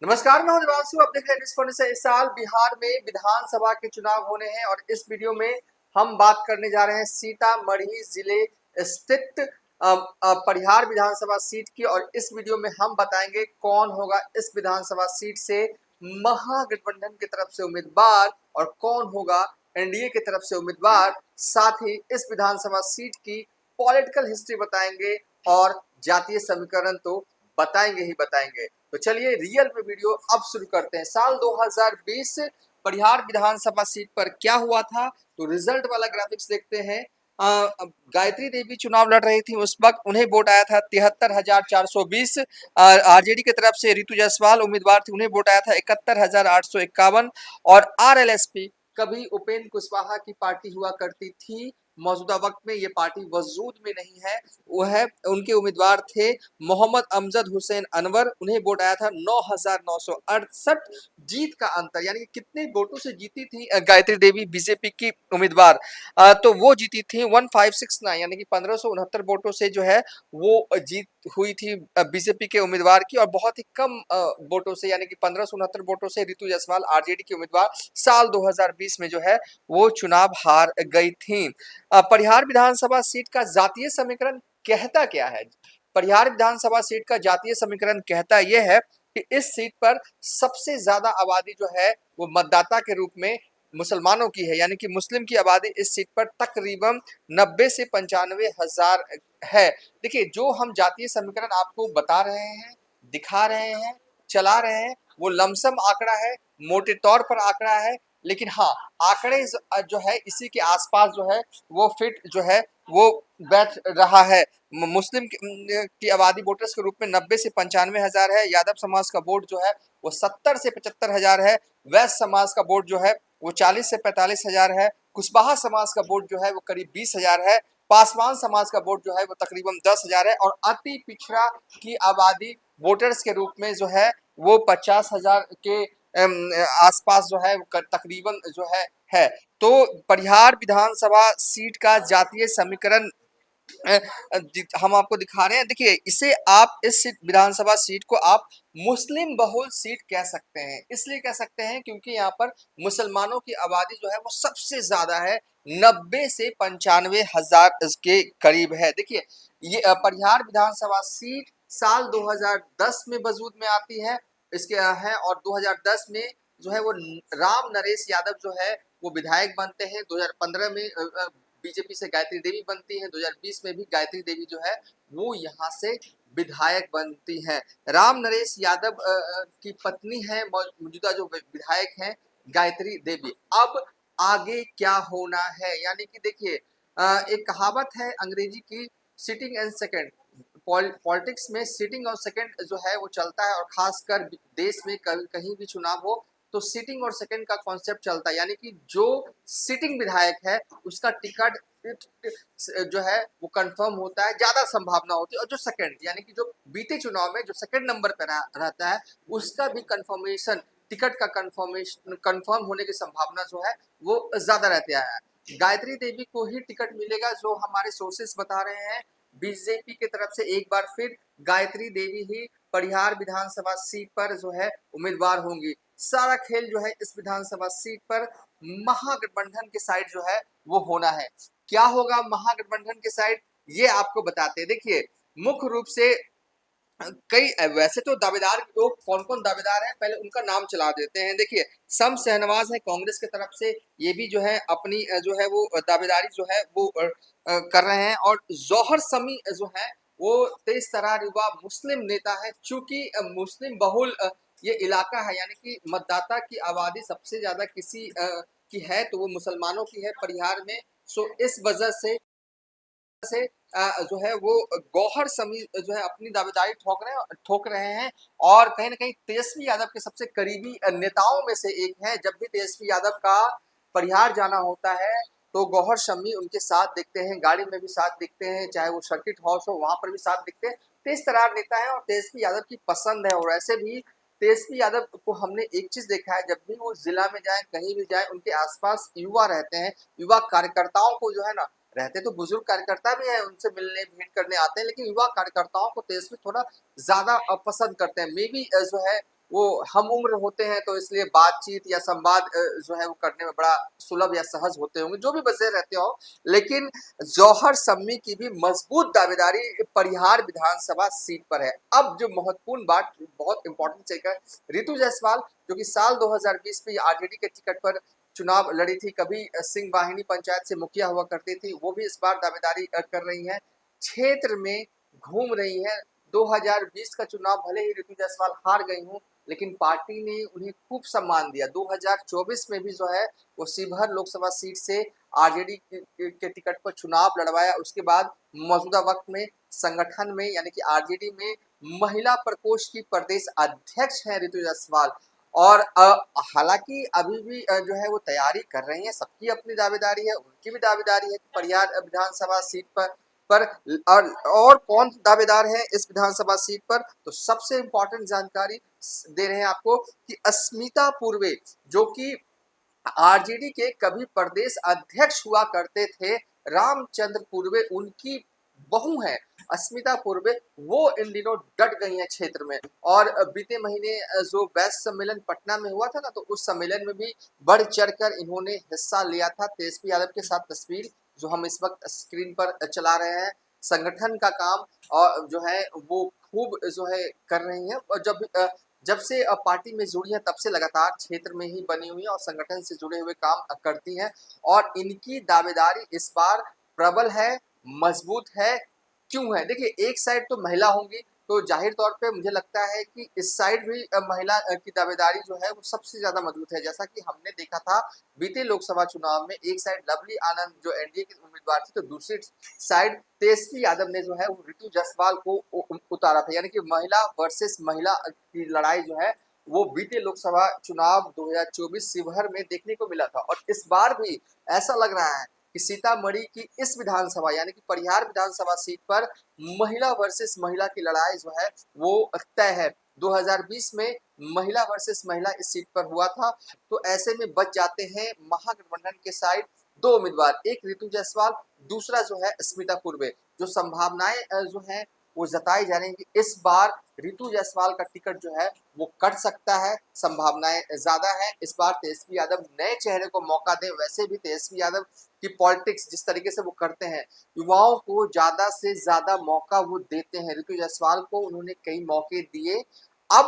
नमस्कार, मैं हूं दिवांशु। अब देख रहे हैं से इस साल बिहार में विधानसभा के चुनाव होने हैं और इस वीडियो में हम बात करने जा रहे हैं सीतामढ़ी जिले स्थित परिहार विधानसभा सीट की। और इस वीडियो में हम बताएंगे कौन होगा इस विधानसभा सीट से महागठबंधन की तरफ से उम्मीदवार और कौन होगा एनडीए की तरफ से उम्मीदवार। साथ ही इस विधानसभा सीट की पॉलिटिकल हिस्ट्री बताएंगे और जातीय समीकरण तो बताएंगे ही बताएंगे। तो चलिए रियल में वीडियो अब शुरू करते हैं। साल 2020 परिहार विधानसभा सीट पर क्या हुआ था, तो रिजल्ट वाला ग्राफिक्स देखते हैं। गायत्री देवी चुनाव लड़ रही थी उस वक्त, उन्हें वोट आया था 73,420। आरजेडी की तरफ से रितु जायसवाल उम्मीदवार थी, उन्हें वोट आया था 71,851। और आरएलएसपी कभी उपेंद्र कुशवाहा की पार्टी हुआ करती थी, मौजूदा वक्त में ये पार्टी वजूद में नहीं है। वो है, उनके उम्मीदवार थे मोहम्मद अमजद हुसैन अनवर, उन्हें वोट आया था 9,968। जीत का अंतर यानी कितने वोटों से जीती थी गायत्री देवी बीजेपी की उम्मीदवार, तो वो जीती थी 1569 यानी कि 1569 वोटों से जो है वो जीत हुई थी बीजेपी के उम्मीदवार की। और बहुत ही कम वोटों से यानी कि 1569 वोटों से रितु जायसवाल आरजेडी की उम्मीदवार साल 2020 में जो है वो चुनाव हार गई थी। परिहार विधानसभा सीट का जातीय समीकरण कहता क्या है? परिहार विधानसभा सीट का जातीय समीकरण कहता यह है कि इस सीट पर सबसे ज्यादा आबादी जो है वो मतदाता के रूप में मुसलमानों की है, यानी कि मुस्लिम की आबादी इस सीट पर तकरीबन 90 से 95,000 है। देखिए, जो हम जातीय समीकरण आपको बता रहे हैं, दिखा रहे हैं, चला रहे हैं, वो लमसम आंकड़ा है, मोटे तौर पर आंकड़ा है। लेकिन हाँ, आंकड़े जो है इसी के आसपास जो है वो फिट जो है वो बैठ रहा है। मुस्लिम की आबादी वोटर्स के रूप में 90 से 95,000 है। यादव समाज का वोट जो है वो 70 से 75,000 है। वैश्य समाज का वोट जो है वो 40 से 45,000 है। कुशवाहा समाज का वोट जो है वो करीब 20,000 है। पासवान समाज का वोट जो है वो तकरीबन 10,000 है। और अति पिछड़ा की आबादी वोटर्स के रूप में जो है वो 50,000 के आसपास जो है तकरीबन जो है। तो परिहार विधानसभा सीट का जातीय समीकरण हम आपको दिखा रहे हैं। देखिए, इसे आप इस विधानसभा सीट को आप मुस्लिम बहुल सीट कह सकते हैं। इसलिए कह सकते हैं क्योंकि यहाँ पर मुसलमानों की आबादी जो है वो सबसे ज्यादा है, 90 से 95,000 के करीब है। देखिए, ये परिहार विधानसभा सीट साल 2010 में वजूद में आती है, इसके है। और 2010 में जो है वो राम नरेश यादव जो है वो विधायक बनते हैं। 2015 में बीजेपी से गायत्री देवी बनती है। 2020 में भी गायत्री देवी जो है वो यहाँ से विधायक बनती हैं। राम नरेश यादव की पत्नी है मौजूदा जो विधायक हैं गायत्री देवी। अब आगे क्या होना है, यानी कि देखिए, एक कहावत है अंग्रेजी की, सिटिंग एंड सेकंड। पॉलिटिक्स में सिटिंग और सेकंड जो है वो चलता है। और खासकर देश में कहीं भी चुनाव हो तो सिटिंग और सेकंड का कॉन्सेप्ट चलता है, यानी कि जो सिटिंग विधायक है उसका टिकट जो है वो कंफर्म होता है, ज्यादा संभावना होती है। और जो सेकंड यानी कि जो बीते चुनाव में जो सेकंड नंबर पर रहता है उसका भी कंफर्मेशन, टिकट का कंफर्मेशन कंफर्म होने की संभावना जो है वो ज्यादा रहती है। गायत्री देवी को ही टिकट मिलेगा, जो हमारे सोर्सेस बता रहे हैं। बीजेपी की तरफ से एक बार फिर गायत्री देवी ही परिहार विधानसभा सीट पर जो है उम्मीदवार होंगी। सारा खेल जो है इस विधानसभा सीट पर महागठबंधन के साइड जो है वो होना है। क्या होगा महागठबंधन के साइड, ये आपको बताते हैं। देखिए, मुख्य रूप से कई वैसे तो दावेदार लोग कौन कौन दावेदार हैं पहले उनका नाम चला देते हैं। देखिए, शम्स शहनवाज है कांग्रेस की तरफ से, ये भी जो है अपनी जो है वो दावेदारी जो है वो कर रहे हैं। और जौहर समी जो है वो तेज तर्रार युवा मुस्लिम नेता है। चूंकि मुस्लिम बहुल ये इलाका है, यानी कि मतदाता की आबादी सबसे ज्यादा किसी की है तो वो मुसलमानों की है परिहार में। सो इस वजह से जो है वो गौहर समी जो है अपनी दावेदारी ठोक रहे हैं। और कहीं ना कहीं तेजस्वी यादव के सबसे करीबी नेताओं में से एक है। जब भी तेजस्वी यादव का परिहार जाना होता है तो गौहर शमी उनके साथ दिखते हैं, गाड़ी में भी साथ दिखते हैं, चाहे वो सर्किट हाउस हो वहां पर भी साथ दिखते हैं। तेज तर्रार नेता है और तेजस्वी यादव की पसंद है। और ऐसे भी तेजस्वी यादव को हमने एक चीज देखा है, जब भी वो जिला में जाए कहीं भी जाए उनके आसपास युवा रहते हैं। युवा कार्यकर्ताओं को जो है ना, रहते तो बुजुर्ग कार्यकर्ता भी हैं, उनसे मिलने भेंट करने आते हैं, लेकिन युवा कार्यकर्ताओं को तेजस्वी थोड़ा ज्यादा पसंद करते हैं। मे बी जो है वो हम उम्र होते हैं, तो इसलिए बातचीत या संवाद जो है वो करने में बड़ा सुलभ या सहज होते होंगे, जो भी वजह रहते हो। लेकिन जौहर सम्मी की भी मजबूत दावेदारी परिहार विधानसभा सीट पर है। अब जो महत्वपूर्ण बात, बहुत इंपॉर्टेंट है, रितु जायसवाल जो कि साल 2020 में आरजेडी के टिकट पर चुनाव लड़ी थी, कभी सिंह वाहिनी पंचायत से मुखिया हुआ करती थी, वो भी इस बार दावेदारी कर रही है, क्षेत्र में घूम रही है। 2020 का चुनाव भले ही रितु जायसवाल हार गई हूँ, लेकिन पार्टी ने उन्हें खूब सम्मान दिया। 2024 में भी जो है वो शिवहर लोकसभा सीट से आरजेडी के टिकट पर चुनाव लड़वाया। उसके बाद मौजूदा वक्त में संगठन में यानी कि आरजेडी में महिला प्रकोष्ठ की प्रदेश अध्यक्ष हैं रितु जायसवाल। और हालांकि अभी भी जो है वो तैयारी कर रही है, सबकी अपनी दावेदारी है, उनकी भी दावेदारी है कि परिहार विधानसभा सीट पर और कौन दावेदार है इस विधानसभा सीट पर, तो सबसे इंपॉर्टेंट जानकारी दे रहे हैं आपको कि अस्मिता पूर्वे जो कि आरजेडी के कभी प्रदेश अध्यक्ष हुआ करते थे, रामचंद्र पूर्वे उनकी बहू है अस्मिता पूर्वे, वो इन दिनों डट गई हैं क्षेत्र में। और बीते महीने जो वैश्य सम्मेलन पटना में हुआ था ना, तो उस सम्मेलन में भी बढ़ चढ़कर इन्होंने हिस्सा लिया था। तेजस्वी यादव के साथ तस्वीर जो हम इस वक्त स्क्रीन पर चला रहे हैं, संगठन का काम और जो है वो खूब जो है कर रही है। और जब से पार्टी में जुड़ी है तब से लगातार क्षेत्र में ही बनी हुई है और संगठन से जुड़े हुए काम करती हैं। और इनकी दावेदारी इस बार प्रबल है, मजबूत है। क्यों है? देखिए, एक साइड तो महिला होंगी, तो जाहिर तौर पे मुझे लगता है कि इस साइड भी महिला की दावेदारी जो है वो सबसे ज्यादा मजबूत है। जैसा कि हमने देखा था बीते लोकसभा चुनाव में, एक साइड लवली आनंद जो एनडीए की उम्मीदवार थी, तो दूसरी साइड तेजस्वी यादव ने जो है वो रितु जायसवाल को उतारा था। यानी कि महिला वर्सेस महिला की लड़ाई जो है वो बीते लोकसभा चुनाव 2024 शिवहर में देखने को मिला था। और इस बार भी ऐसा लग रहा है कि सीतामढ़ी की इस विधानसभा यानी कि परिहार विधानसभा सीट पर महिला वर्सेस महिला की लड़ाई जो है वो तय है। 2020 में महिला वर्सेस महिला इस सीट पर हुआ था, तो ऐसे में बच जाते हैं महागठबंधन के साइड दो उम्मीदवार, एक रितु जायसवाल, दूसरा जो है अस्मिता पूर्वे। जो संभावनाएं जो है वो जताई जा रही है कि इस बार रितु जायसवाल का टिकट जो है वो कट सकता है, संभावनाएं ज्यादा है। इस बार तेजस्वी यादव नए चेहरे को मौका दे। वैसे भी तेजस्वी यादव की पॉलिटिक्स जिस तरीके से वो करते हैं, युवाओं को ज्यादा से ज्यादा मौका वो देते हैं। रितु जायसवाल को उन्होंने कई मौके दिए, अब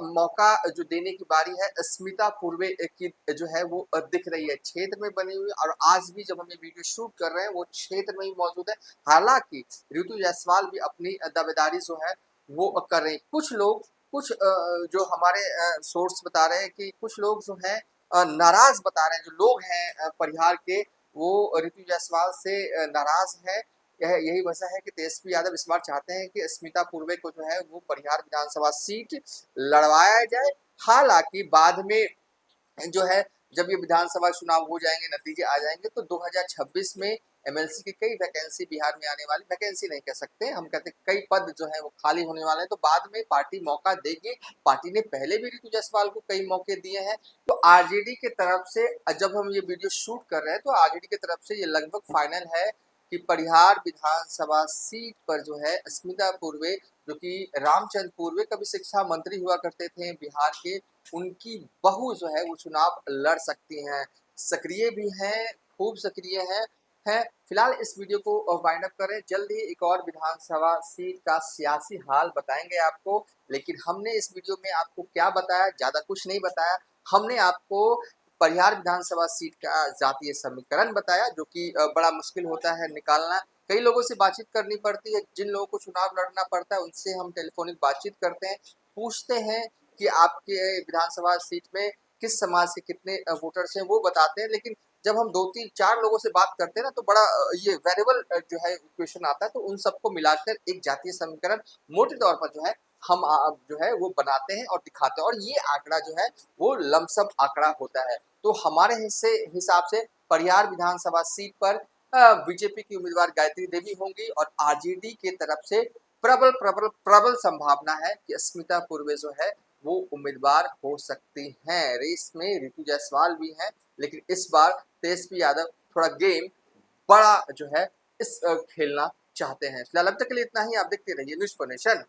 मौका जो देने की बारी है अस्मिता पूर्वे की जो है वो दिख रही है, क्षेत्र में बनी हुई। और आज भी जब हम ये वीडियो शूट कर रहे हैं वो क्षेत्र में ही मौजूद है। हालांकि रितु जायसवाल भी अपनी दावेदारी जो है वो कर रहे हैं। कुछ लोग, कुछ जो हमारे सोर्स बता रहे हैं कि कुछ लोग जो है नाराज बता रहे हैं, जो लोग हैं परिहार के, वो रितु जायसवाल से नाराज है। यही वजह है कि तेजस्वी यादव इस बार चाहते हैं कि अस्मिता पूर्वे को जो है वो परिहार विधानसभा सीट लड़वाया जाए। हालांकि बाद में जो है जब ये विधानसभा चुनाव हो जाएंगे, नतीजे आ जाएंगे, तो 2026 में एमएलसी की कई वैकेंसी बिहार में आने वाली, वैकेंसी नहीं कह सकते हम, कहते कई पद जो है वो खाली होने वाले हैं, तो बाद में पार्टी मौका देगी। पार्टी ने पहले भी रितु जायसवाल को कई मौके दिए हैं। तो आरजेडी की तरफ से जब हम ये वीडियो शूट कर रहे हैं तो आरजेडी की तरफ से ये लगभग फाइनल है कि परिहार विधानसभा सीट पर जो है अस्मिता पूर्वे, जो कि रामचंद्र पूर्वे कभी शिक्षा मंत्री हुआ करते थे बिहार के, उनकी बहू जो है वो चुनाव लड़ सकती हैं। सक्रिय भी हैं, खूब सक्रिय हैं। फिलहाल इस वीडियो को वाइंड अप करें, जल्द ही एक और विधानसभा सीट का सियासी हाल बताएंगे आपको। लेकिन हमने इस वीडियो में आपको क्या बताया, ज्यादा कुछ नहीं बताया। हमने आपको परिहार विधानसभा सीट का जातीय समीकरण बताया, जो कि बड़ा मुश्किल होता है निकालना। कई लोगों से बातचीत करनी पड़ती है, जिन लोगों को चुनाव लड़ना पड़ता है उनसे हम टेलीफोनिक बातचीत करते हैं, पूछते हैं कि आपके विधानसभा सीट में किस समाज से कितने वोटर्स हैं, वो बताते हैं। लेकिन जब हम 2-3-4 लोगों से बात करते हैं ना, तो बड़ा ये वेरिएबल जो है क्वेश्चन आता है, तो उन सबको मिलाकर एक जातीय समीकरण मोटे तौर पर जो है हम जो है वो बनाते हैं और दिखाते हैं। और ये आंकड़ा जो है वो लमसम आंकड़ा होता है। तो हमारे हिसाब से परिहार विधानसभा सीट पर बीजेपी की उम्मीदवार गायत्री देवी होंगी और आरजेडी की तरफ से प्रबल प्रबल प्रबल संभावना है कि अस्मिता पूर्वे जो है वो उम्मीदवार हो सकती हैं। रेस में रितु जायसवाल भी हैं, लेकिन इस बार तेजस्वी यादव थोड़ा गेम बड़ा जो है इस खेलना चाहते हैं। फिलहाल अब तक के लिए इतना ही। आप देखते रहिए न्यूज़ नेशन।